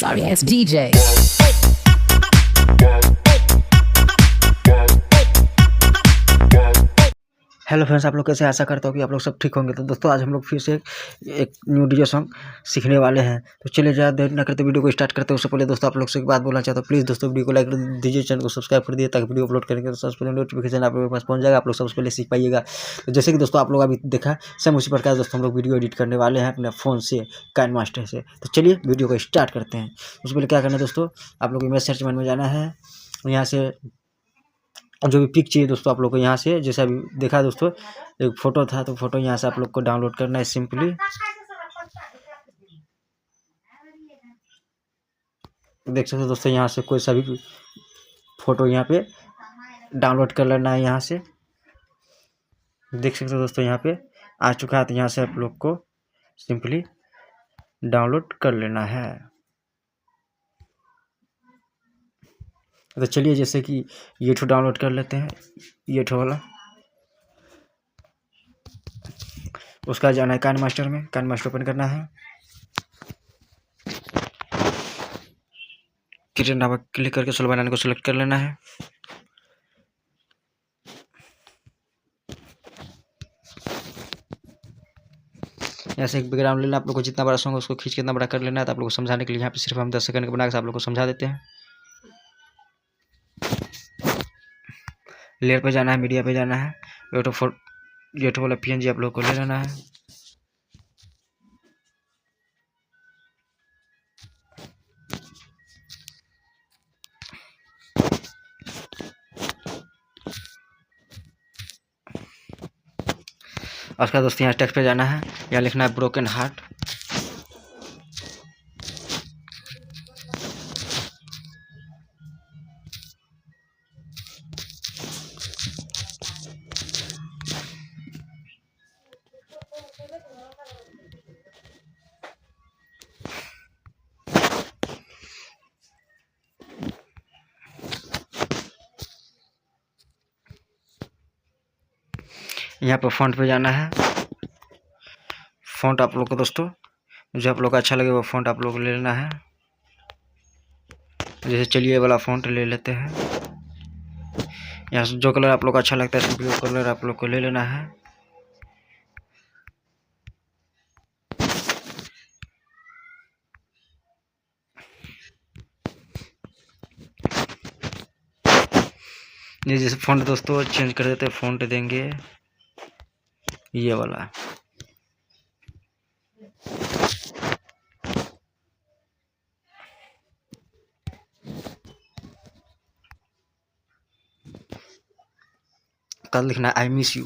sorry ass DJ. Hello friends, आप लोग कैसे? आशा करता हूँ कि आप लोग सब ठीक होंगे। तो दोस्तों आज हम लोग फिर से एक न्यू डीजे सॉन्ग सीखने वाले हैं। तो चलिए ज़्यादा देर ना करते वीडियो को स्टार्ट करते हैं। उससे पहले दोस्तों आप लोग से एक बात बोलना चाहता हूँ, प्लीज़ दोस्तों वीडियो को लाइक कर दीजिए, चैनल को सब्सक्राइब कर दीजिए, ताकि वीडियो अपलोड करेंगे तो सबसे पहले नोटिफिकेशन आप लोगों के पास पहुँच जाएगा, आप लोग सबसे पहले सीख पाइएगा। तो जैसे कि दोस्तों आप लोग अभी देखा, सेम उसी प्रकार दोस्तों हम लोग वीडियो एडिट करने वाले हैं अपने फ़ोन से, काइनमास्टर से। तो चलिए वीडियो को स्टार्ट करते हैं। उससे पहले क्या करना है दोस्तों, आप लोग इमेज सर्च में जाना है। यहाँ से जो भी पिक चाहिए दोस्तों आप लोग को, यहाँ से जैसे अभी देखा दोस्तों एक फ़ोटो था, तो फोटो यहाँ से आप लोग को डाउनलोड करना है। सिंपली देख सकते हो दोस्तों, यहाँ से कोई सा भी फ़ोटो यहाँ पे डाउनलोड कर लेना है। यहाँ से देख सकते हो दोस्तों यहाँ पे आ चुका है, तो यहाँ से आप लोग को सिंपली डाउनलोड कर लेना है। तो चलिए जैसे कि ये ठो डाउनलोड कर लेते हैं, ये ठो वाला। उसका जाना है काइनमास्टर में, काइनमास्टर ओपन करना है, क्रिएट नाम क्लिक करके सोलो बनाने को सिलेक्ट कर लेना है। यहाँ से एक बैकग्राउंड लेना, आप लोग को जितना बड़ा सॉन्ग उसको खींच के इतना बड़ा कर लेना है। तो आप लोग को समझाने के लिए यहाँ पे सिर्फ हम 10 सेकंड का बना के आप लोग को समझा देते हैं। लेयर पे जाना है, मीडिया पे जाना है, ये तो वाला PNG आप लोग को ले लेना है। उसका दोस्तों यहाँ टेक्स्ट पे जाना है, यहाँ लिखना है ब्रोकन हार्ट। यहाँ पर फॉन्ट पे जाना है। फॉन्ट आप लोग को दोस्तों जो आप लोग को अच्छा लगे वो फॉन्ट आप लोग को ले लेना है। जैसे चलिए वाला फॉन्ट ले लेते हैं। यहाँ से जो कलर आप लोग को अच्छा लगता है सिंपली वो कलर आप लोग को ले लेना है। ये जैसे फॉन्ट दोस्तों चेंज कर देते हैं, फॉन्ट देंगे ये वाला। कल लिखना है आई मिस यू।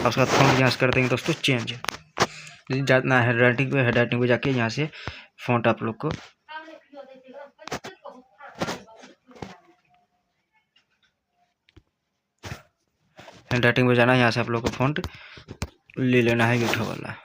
उसका फॉन्ट यहाँ से कर देंगे दोस्तों चेंज। जाना है हेड राइटिंग पे जाके यहाँ से फॉन्ट आप लोग को हैंड राइटिंग में जाना है। यहाँ से आप लोग को फॉन्ट ले लेना है यूट्यूब वाला।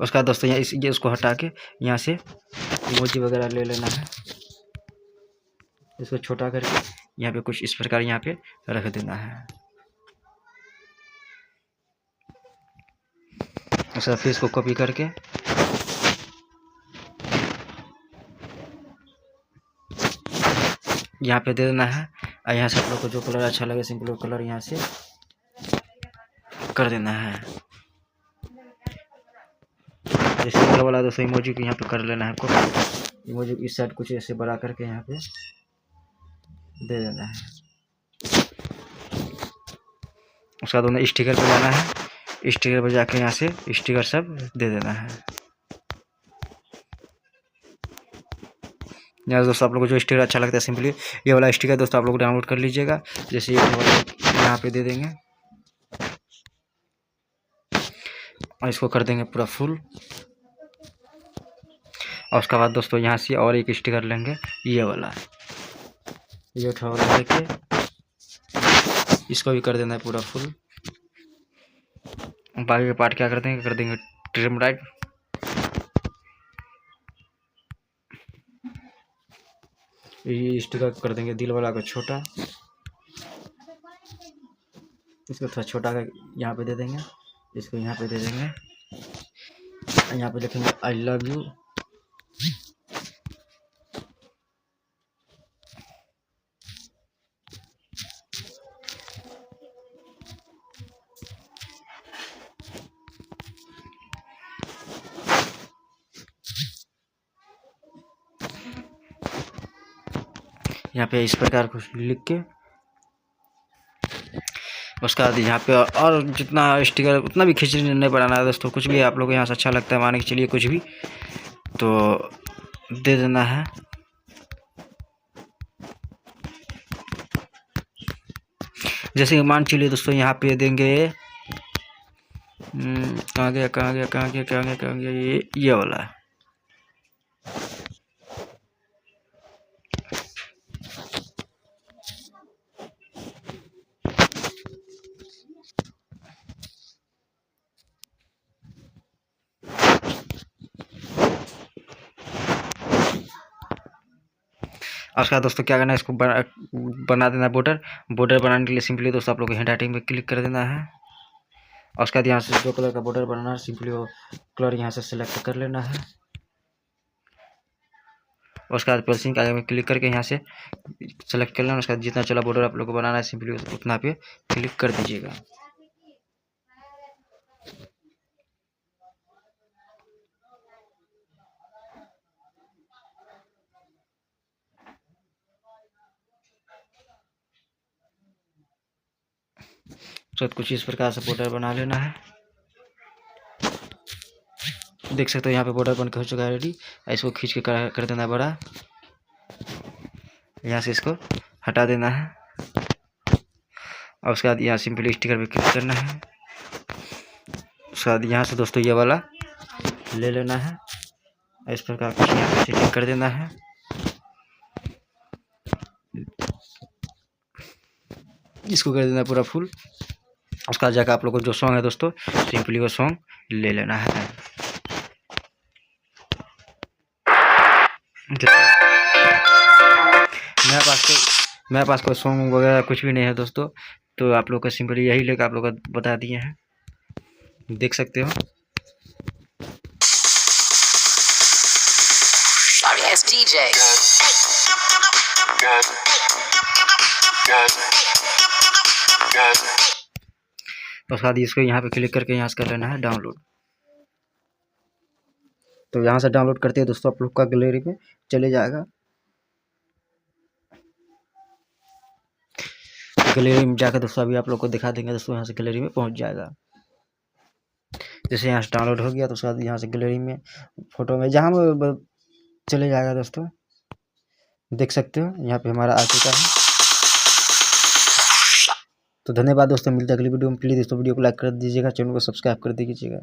उसका दोस्तों यहाँ ये उसको हटा के यहाँ से इमोजी वगैरह ले लेना है। इसको छोटा करके यहाँ पे कुछ इस प्रकार यहाँ पे रख देना है। उसका फेस को कॉपी करके यहाँ पे दे देना है। और यहाँ से आप लोग को जो कलर अच्छा लगे सिंपल कलर यहाँ से कर देना है। जैसे वाला दोस्तों इमोजी को यहाँ पे कर लेना है आपको। इमोजी इस साइड कुछ ऐसे बड़ा करके यहाँ पे दे देना है। उसका दोनों स्टिकर पे जाना है, स्टिकर पे जाके यहाँ से स्टिकर सब दे देना है। यहाँ दोस्तों आप लोग को जो स्टिकर अच्छा लगता है सिंपली ये वाला स्टिकर दोस्तों आप लोग डाउनलोड कर लीजिएगा। जैसे ये यहाँ पे दे देंगे और इसको कर देंगे पूरा फुल। और उसके बाद दोस्तों यहाँ से और एक स्टिकर लेंगे ये वाला, ये लेके इसको भी कर देना है पूरा फुल। बाकी के पार्ट क्या कर देंगे ट्रिम राइट। ये स्टिकर कर देंगे दिल वाला को छोटा, इसको थोड़ा छोटा का यहाँ पे दे देंगे, इसको यहाँ पे दे देंगे, यहाँ पे लिखेंगे आई लव यू। यहाँ पे इस प्रकार कुछ लिख के उसका यहाँ पे और जितना स्टिकर उतना भी खींच नहीं बनाना है दोस्तों। कुछ भी आप लोग को यहाँ से अच्छा लगता है, मान के चलिए कुछ भी तो दे देना है। जैसे कि मान चलिए दोस्तों यहाँ पे देंगे कहाँ गया ये वाला है। और उसका दोस्तों क्या करना है, इसको बना देना बॉर्डर। बॉर्डर बनाने के लिए सिंपली दोस्तों आप लोग को हैंड राइटिंग में क्लिक कर देना है। और उसके बाद यहाँ से जो कलर का बॉर्डर बनाना है सिंपली वो कलर यहाँ से सिलेक्ट कर लेना है। और उसके बाद पेंसिल के आगे में क्लिक करके यहाँ से सेलेक्ट कर लेना। उसका जितना चला बॉर्डर आप लोग को बनाना है सिंपली उतना पे क्लिक कर दीजिएगा। तो कुछ इस प्रकार से बॉर्डर बना लेना है। देख सकते हो यहाँ पे बॉर्डर बन के हो चुका है रेडी। इसको खींच के कर देना बड़ा, यहाँ से इसको हटा देना है। और उसके बाद यहाँ सिंपली स्टिकर पे क्लिक करना है। उसके बाद यहाँ से दोस्तों ये वाला ले लेना है, इस प्रकार कुछ यहाँ पे सेटिंग कर देना है। इसको कर देना पूरा फुल। उसका जाकर आप लोग को जो सॉन्ग है दोस्तों सिंपली वो सॉन्ग ले लेना है। मेरे पास कोई सॉन्ग वगैरह कुछ भी नहीं है दोस्तों, तो आप लोग को सिंपली यही लेकर आप लोग को बता दिए हैं, देख सकते हो। उसके बाद इसको यहाँ पे क्लिक करके यहाँ से कर लेना है डाउनलोड। तो यहाँ से डाउनलोड करते हैं दोस्तों आप लोग का गैलरी में चले जाएगा। गैलरी में जाकर दोस्तों अभी आप लोग को दिखा देंगे दोस्तों, यहाँ से गैलरी में पहुँच जाएगा। जैसे यहाँ से डाउनलोड हो गया तो उसके बाद यहाँ से गैलरी में फोटो में जहाँ चले जाएगा दोस्तों, देख सकते हो यहाँ पे हमारा आ चुका है। तो धन्यवाद दोस्तों, मिलते हैं अगली वीडियो में। प्लीज़ दोस्तों वीडियो को लाइक कर दीजिएगा, चैनल को सब्सक्राइब कर दीजिएगा।